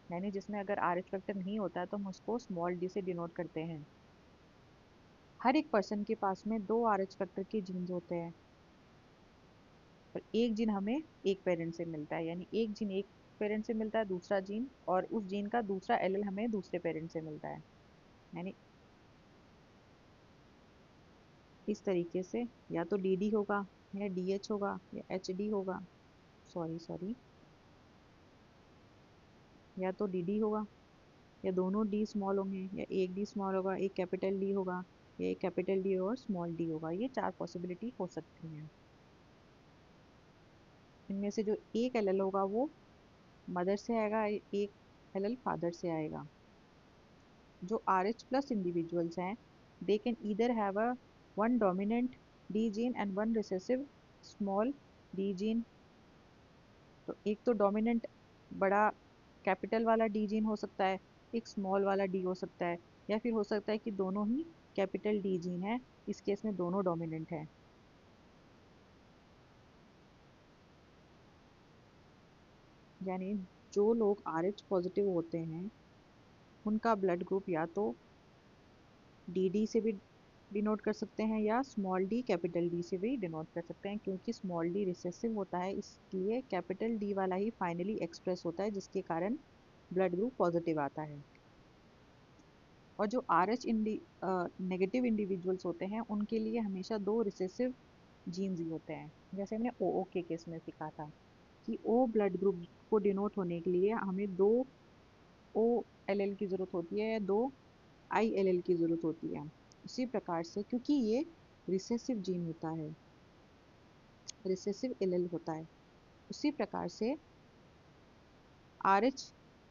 यानी जिसमें अगर आर एच फैक्टर नहीं होता है तो हम उसको स्मॉल डी से डिनोट करते हैं। हर एक पर्सन के पास में दो आर एच फैक्टर के जीन्स होते हैं, और एक जीन हमें एक पेरेंट से मिलता है, यानी एक जीन एक पेरेंट से मिलता है दूसरा जीन, और उस जीन का दूसरा एलील हमें दूसरे पेरेंट से मिलता है। यानी इस तरीके से या तो डी डी होगा या डी एच होगा या एच डी होगा, सॉरी सॉरी, या तो डी डी होगा या दोनों डी स्मॉल होंगे, या एक डी स्मॉल होगा, एक कैपिटल डी होगा, या एक कैपिटल डी और स्मॉल डी होगा। ये 4 पॉसिबिलिटी हो सकती हैं। इनमें से जो एक एल होगा वो मदर से आएगा, एक एल फादर से आएगा। जो RH प्लस इंडिविजुअल्स हैं, they can either have a one dominant D gene and one recessive small D gene. तो एक तो डोमिनेंट बड़ा कैपिटल वाला डी जीन हो सकता है, एक स्मॉल वाला डी हो सकता है, या फिर हो सकता है कि दोनों ही कैपिटल डी जीन है। इस केस में दोनों डोमिनेंट है। यानी जो लोग RH पॉजिटिव होते हैं उनका ब्लड ग्रुप या तो DD से भी डिनोट कर सकते हैं या स्मॉल डी कैपिटल डी से भी डिनोट कर सकते हैं। क्योंकि स्मॉल डी रिसेसिव होता है, इसलिए कैपिटल डी वाला ही फाइनली एक्सप्रेस होता है, जिसके कारण ब्लड ग्रुप पॉजिटिव आता है। और जो RH नेगेटिव इंडिविजुअल्स होते हैं उनके लिए हमेशा 2 रिसेसिव जीन्स ही होते हैं। जैसे हमने OO के केस में सीखा था कि O ब्लड ग्रुप को डिनोट होने के लिए हमें 2 OLL की ज़रूरत होती है या 2 ILL की ज़रूरत होती है। उसी प्रकार से क्योंकि ये रिसेसिव जीन होता है, रिसेसिव एलेल होता है, उसी प्रकार से RH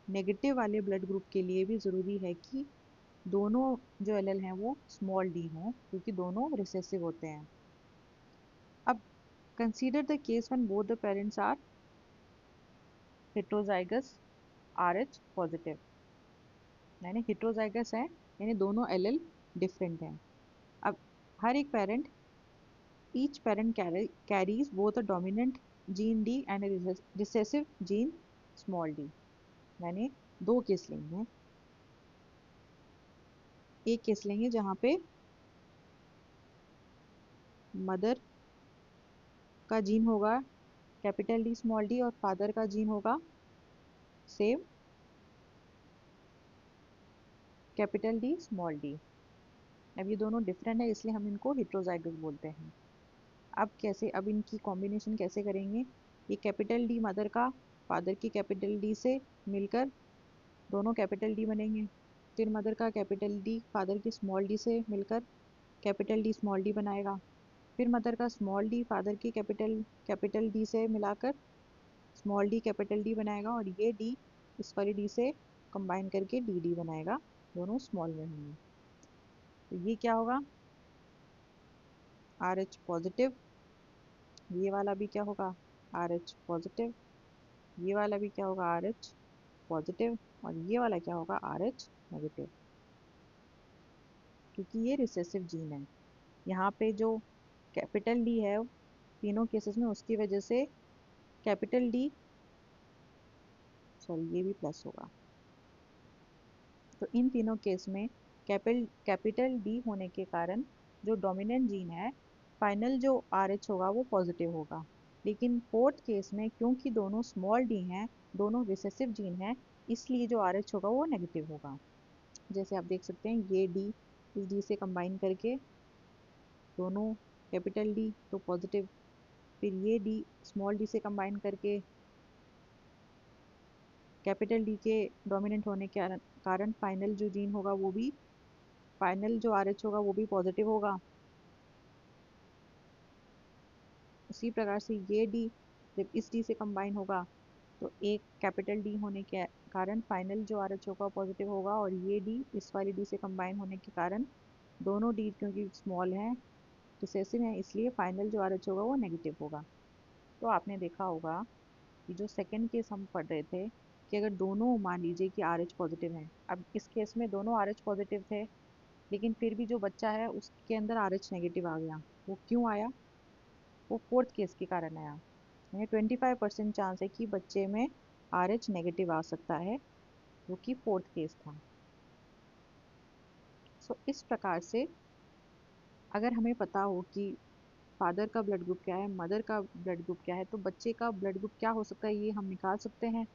नेगेटिव वाले ब्लड ग्रुप के लिए भी ज़रूरी है कि दोनों जो एलेल हैं वो स्मॉल डी हों, क्योंकि दोनों रिसेसिव होते हैं। अब consider the case when both the parents are heterozygous RH positive. यानी हेटेरोजाइगस है, यानी दोनों एलेल डिफरेंट हैं। अब हर एक parent, each parent carries both a dominant gene D and a recessive gene small d। यानी 2 केस लेंगे। एक केस लेंगे जहाँ पे मदर का जीन होगा कैपिटल D स्मॉल d और फादर का जीन होगा same capital D small d। अब ये दोनों डिफरेंट है, इसलिए हम इनको हेटेरोजाइगस बोलते हैं। अब कैसे, अब इनकी कॉम्बिनेशन कैसे करेंगे? ये कैपिटल D मदर का फादर की कैपिटल D से मिलकर दोनों कैपिटल D बनेंगे। फिर मदर का कैपिटल D फादर की स्मॉल d से मिलकर कैपिटल D स्मॉल d बनाएगा। फिर मदर का स्मॉल d फादर की कैपिटल D से मिलाकर स्मॉल d कैपिटल D बनाएगा, और ये D इस वाली D से कंबाइन करके DD बनाएगा, दोनों स्मॉल में होंगे। तो ये क्या होगा? RH positive. ये वाला भी क्या होगा? RH positive. ये वाला भी क्या होगा? RH positive. और ये वाला क्या होगा? RH negative. क्योंकि ये रिसेसिव जीन है। यहाँ पे जो कैपिटल D है तीनों केसेस में, उसकी वजह से कैपिटल D, सॉरी ये भी प्लस होगा। तो इन तीनों केस में कैपिटल D होने के कारण जो डोमिनेंट जीन है, फाइनल जो RH होगा वो पॉजिटिव होगा। लेकिन फोर्थ केस में क्योंकि दोनों स्मॉल d हैं, दोनों रिसेसिव जीन है, इसलिए जो RH होगा वो नेगेटिव होगा। जैसे आप देख सकते हैं, ये D इस D से कंबाइन करके दोनों कैपिटल D तो पॉजिटिव, फिर ये D स्मॉल d से कंबाइन करके कैपिटल D के डोमिनेंट होने के कारण फाइनल जो जीन होगा वो भी, फाइनल जो RH होगा वो भी पॉजिटिव होगा। उसी प्रकार से ये D जब इस D से कंबाइन होगा तो एक कैपिटल D होने के कारण फाइनल जो RH होगा पॉजिटिव होगा, और ये D इस वाली D से कंबाइन होने के कारण दोनों D क्योंकि स्मॉल हैं, रिसेसिव हैं, इसलिए फाइनल जो RH होगा वो नेगेटिव होगा। तो आपने देखा होगा कि जो सेकंड केस हम पढ़ रहे थे कि अगर दोनों मान लीजिए कि RH पॉजिटिव हैं, अब इस केस में दोनों RH पॉजिटिव थे, लेकिन फिर भी जो बच्चा है उसके अंदर RH नेगेटिव आ गया। वो क्यों आया? वो फोर्थ केस के कारण आया। यानी 25% चांस है कि बच्चे में RH नेगेटिव आ सकता है, जो कि फोर्थ केस था। सो इस प्रकार से अगर हमें पता हो कि फादर का ब्लड ग्रुप क्या है, मदर का ब्लड ग्रुप क्या है, तो बच्चे का ब्लड ग्रुप क्या हो सकता है ये हम निकाल सकते हैं,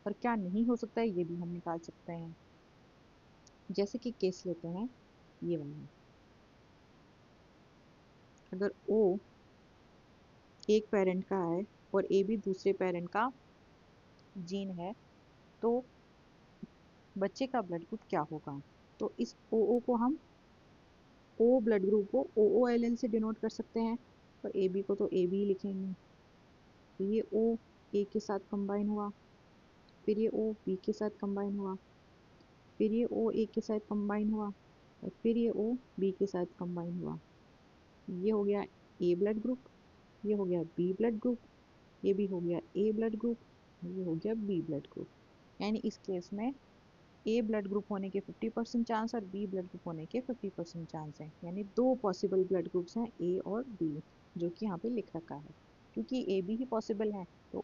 और क्या नहीं हो सकता है ये भी हम निकाल सकते हैं। जैसे कि केस लेते हैं ये वाला। अगर O एक पेरेंट का है और AB दूसरे पेरेंट का जीन है, तो बच्चे का ब्लड ग्रुप क्या होगा। तो इस ओ को हम ओ ब्लड ग्रुप को OOLL से डिनोट कर सकते हैं, और AB को तो AB ही लिखेंगे। तो ये O A के साथ कंबाइन हुआ, फिर ये O B के साथ कंबाइन हुआ, फिर ये O A के साथ कंबाइन हुआ, और फिर ये O B के साथ कंबाइन हुआ। ये हो गया A ब्लड ग्रुप, ये हो गया B ब्लड ग्रुप, ये भी हो गया A ब्लड ग्रुप, ये हो गया B ब्लड ग्रुप। यानी इस केस में ए ब्लड ग्रुप होने के 50% चांस और बी ब्लड ग्रुप होने के 50% चांस है। यानी दो पॉसिबल ब्लड ग्रुप्स हैं, ए और बी, जो कि यहाँ पे लिख रखा है। क्योंकि ए बी ही पॉसिबल है तो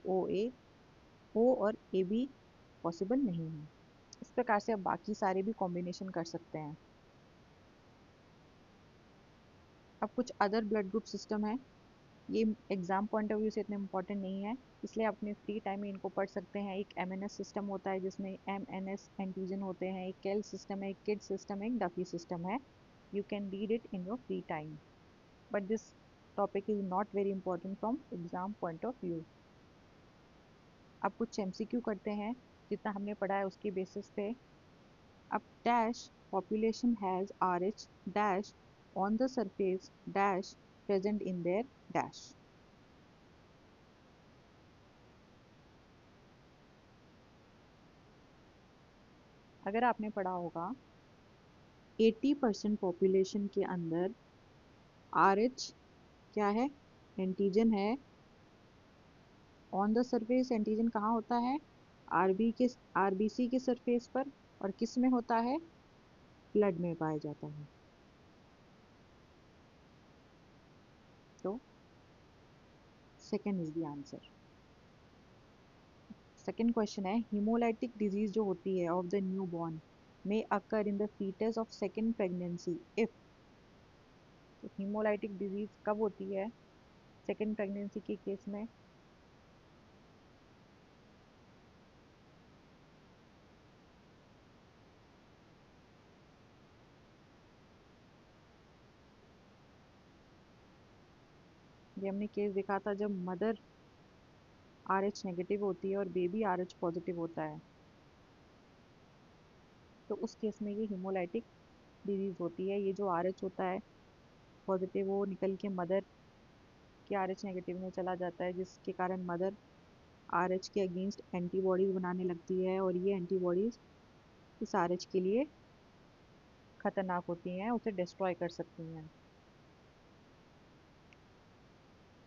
ओ और ए बी पॉसिबल नहीं है। इस प्रकार से अब बाकी सारे भी कॉम्बिनेशन कर सकते हैं। अब कुछ अदर ब्लड ग्रुप सिस्टम है, ये एग्जाम पॉइंट ऑफ व्यू से इतने इंपॉर्टेंट नहीं है, इसलिए अपने फ्री टाइम में इनको पढ़ सकते हैं। एक MNS सिस्टम होता है जिसमें MNS एंटीजन होते हैं, एक केल सिस्टम है, एक किड सिस्टम है, एक डफी सिस्टम है। You can read it in your free time, but this topic is not very important from exam point of view. अब कुछ MCQ करते हैं, जितना हमने पढ़ा है उसके बेसिस पे। अब dash population has RH dash on the surface dash present in their dash। अगर आपने पढ़ा होगा 80% पॉपुलेशन के अंदर RH क्या है, एंटीजन है। ऑन द सरफेस एंटीजन कहाँ होता है, RBC के सरफेस पर, और किस में होता है, ब्लड में पाया जाता है। तो second is the answer. Second question है, हीमोलाइटिक डिजीज जो होती है ऑफ द न्यू बॉर्न में occur in the foetus of second pregnancy if. तो हीमोलाइटिक डिजीज कब होती है, सेकेंड प्रेगनेंसी के केस में। ये हमने केस देखा था जब मदर RH नेगेटिव होती है और बेबी RH पॉजिटिव होता है, तो उस केस में ये हीमोलाइटिक डिजीज होती है। ये जो RH होता है पॉजिटिव, वो निकल के मदर के RH नेगेटिव में चला जाता है, जिसके कारण मदर RH के अगेंस्ट एंटीबॉडीज बनाने लगती है, और ये एंटीबॉडीज इस RH के लिए खतरनाक होती हैं, उसे डिस्ट्रॉय कर सकती हैं।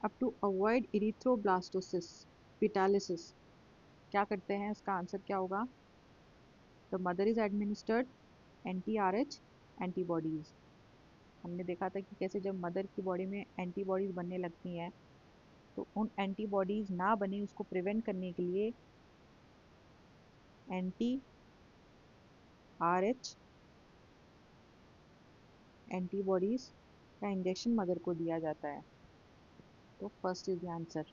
अब टू अवॉइड इरिथ्रोब्लास्टोसिस पिटालिसिस क्या करते हैं, इसका आंसर क्या होगा। The mother is administered anti-RH antibodies. हमने देखा था कि कैसे जब मदर की बॉडी में एंटीबॉडीज बनने लगती हैं, तो उन एंटीबॉडीज ना बने उसको प्रिवेंट करने के लिए anti-RH एंटीबॉडीज का इंजेक्शन मदर को दिया जाता है। तो first is the answer.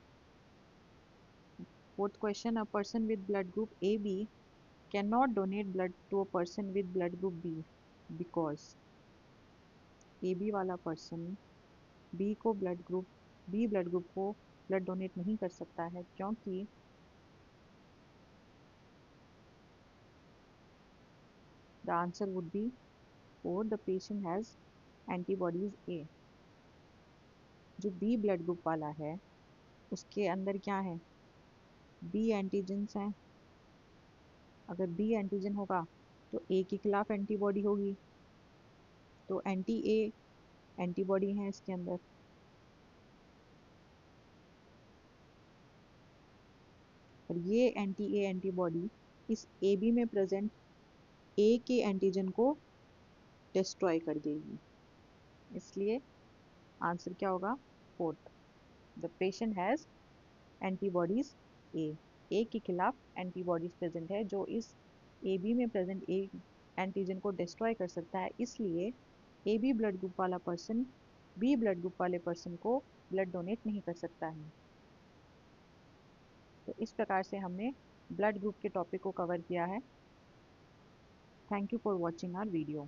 Fourth question, a person with blood group AB can not donate blood to a person with blood group B because. AB वाला पर्सन बी ब्लड ग्रुप को blood donate नहीं कर सकता है, क्योंकि the answer would be और the patient has antibodies A। जो B blood group वाला है उसके अंदर क्या है, B एंटीजन्स हैं। अगर B एंटीजन होगा तो A के खिलाफ एंटीबॉडी होगी, तो एंटी A एंटीबॉडी है इसके अंदर। और ये एंटी A एंटीबॉडी इस AB में प्रेजेंट A के एंटीजन को डिस्ट्रॉय कर देगी। इसलिए आंसर क्या होगा, fourth. The patient has antibodies A के खिलाफ एंटीबॉडीज प्रेजेंट है, जो इस AB में प्रेजेंट ए एंटीजन को डिस्ट्रॉय कर सकता है। इसलिए AB ब्लड ग्रुप वाला पर्सन B ब्लड ग्रुप वाले पर्सन को ब्लड डोनेट नहीं कर सकता है। तो इस प्रकार से हमने ब्लड ग्रुप के टॉपिक को कवर किया है। Thank you for watching our video.